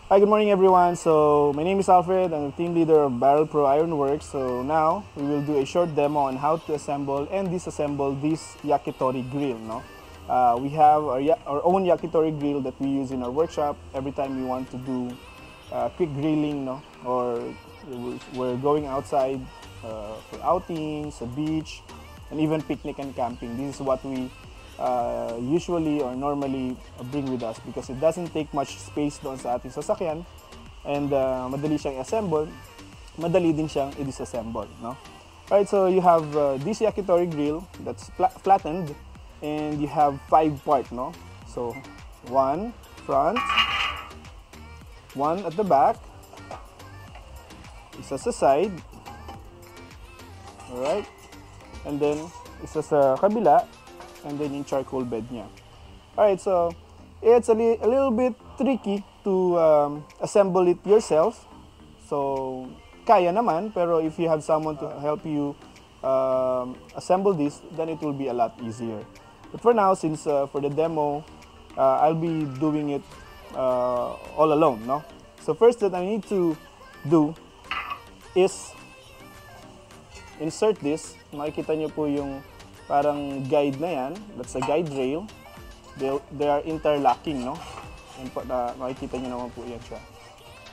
Hi, good morning everyone. So my name is Alfred. I'm the team leader of BarrelPro Ironworks. So now we will do a short demo on how to assemble and disassemble this yakitori grill. No, we have our own yakitori grill that we use in our workshop every time we want to do quick grilling, no, or we're going outside for outings, a beach, and even picnic and camping. This is what we usually or normally bring with us because it doesn't take much space doon sa ating sasakyan and madali siyang i-assemble, madali din siyang i-disassemble, no? Alright, so you have this yakitori grill that's flattened and you have 5 parts, no? So, one front, one at the back, isa sa side, alright, and then isa sa kabila, and then yung charcoal bed niya. Alright, so it's a little bit tricky to assemble it yourself. So, kaya naman, pero if you have someone to help you assemble this, then it will be a lot easier. But for now, since for the demo, I'll be doing it all alone, no? So first that I need to do is insert this. Makikita nyo po yung parang guide na yan. That's a guide rail. They are interlocking, no? Yan po, makikita nyo naman po yan siya.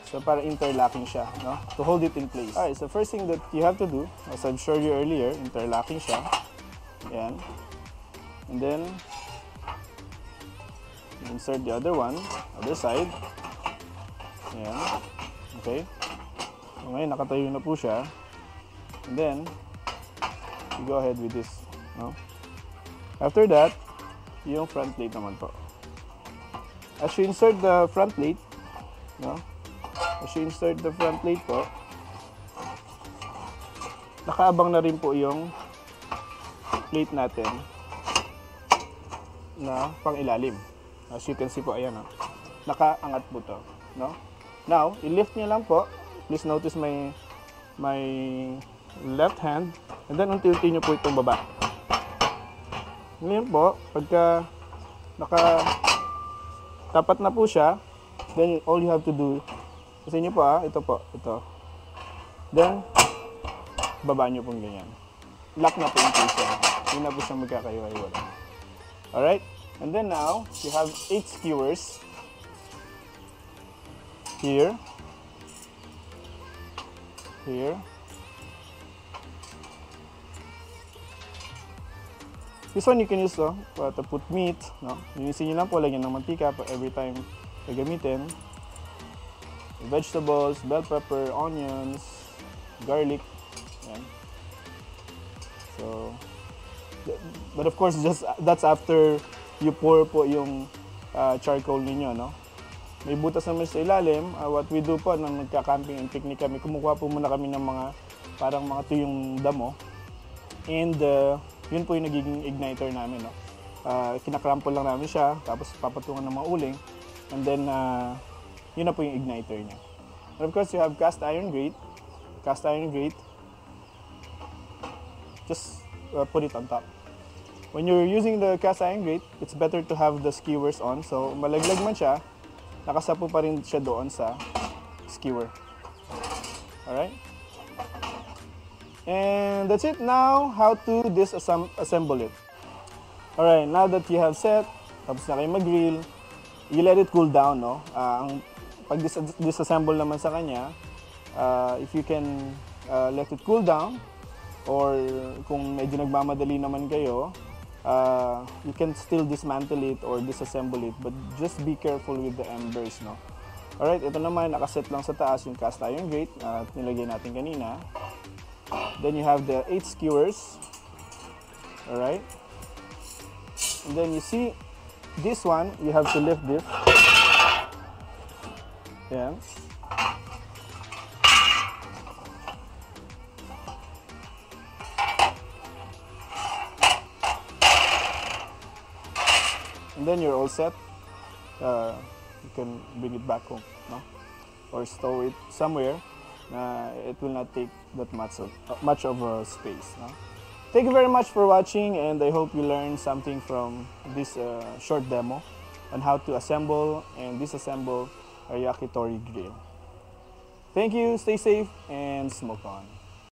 So parang interlocking siya, no? To hold it in place. Alright, so first thing that you have to do, as I've showed you earlier, interlocking siya. Yan. And then, insert the other one, other side. Yan. Okay. So ngayon, nakatayo na po siya. And then, you go ahead with this. No? After that, yung front plate naman po. As you insert the front plate, no? As you insert the front plate po, nakaabang na rin po yung plate natin na pang ilalim. As you can see po, ayan, no? Nakaangat po to, no? Now, i-lift nyo lang po. Please notice my left hand, and then unti-unti nyo po itong baba. Ngayon po, pagka tapat na po siya, then all you have to do, kasi nyo po ito po, ito. Then, baba nyo pong ganyan. Lock na po yung place yan. Hindi na po siya magkakaiwa-iwala. Alright? And then now, you have 8 skewers. Here. Here. This one you can use to put meat, no? Linisin nyo lang po, lagyan ng mantika every time gagamitin. Vegetables, bell pepper, onions, garlic. Yan. So, but of course, that's after you pour po yung charcoal ninyo, no? May butas naman sa ilalim. What we do po, nang nagka-camping and picnic kami, kumukuha po muna kami ng mga parang mga tuyong damo. And yun po yung nagiging igniter namin, no? Kinakrample lang namin siya, tapos papatungan ng mga uling, and then yun na po yung igniter niya. And of course, you have cast iron grate. Cast iron grate, just put it on top. When you're using the cast iron grate, it's better to have the skewers on, so malaglag man siya, nakasapo pa rin siya doon sa skewer. Alright? And that's it. Now, how to disassemble it. Alright, now that you have set, tapos na kayo mag-grill, you let it cool down, no? Ang pag-disassemble naman sa kanya, if you can let it cool down, or kung medyo nagmamadali naman kayo, you can still dismantle it or disassemble it, but just be careful with the embers, no? Alright, ito naman, nakaset lang sa taas yung cast iron grate at nilagay natin kanina. Then you have the 8 skewers. Alright. And then you see, this one, you have to lift this. Yeah. And then you're all set. You can bring it back home, no? Or store it somewhere. It will not take that much of a space, no? Thank you very much for watching, and I hope you learned something from this short demo on how to assemble and disassemble our yakitori grill. Thank you, stay safe, and smoke on.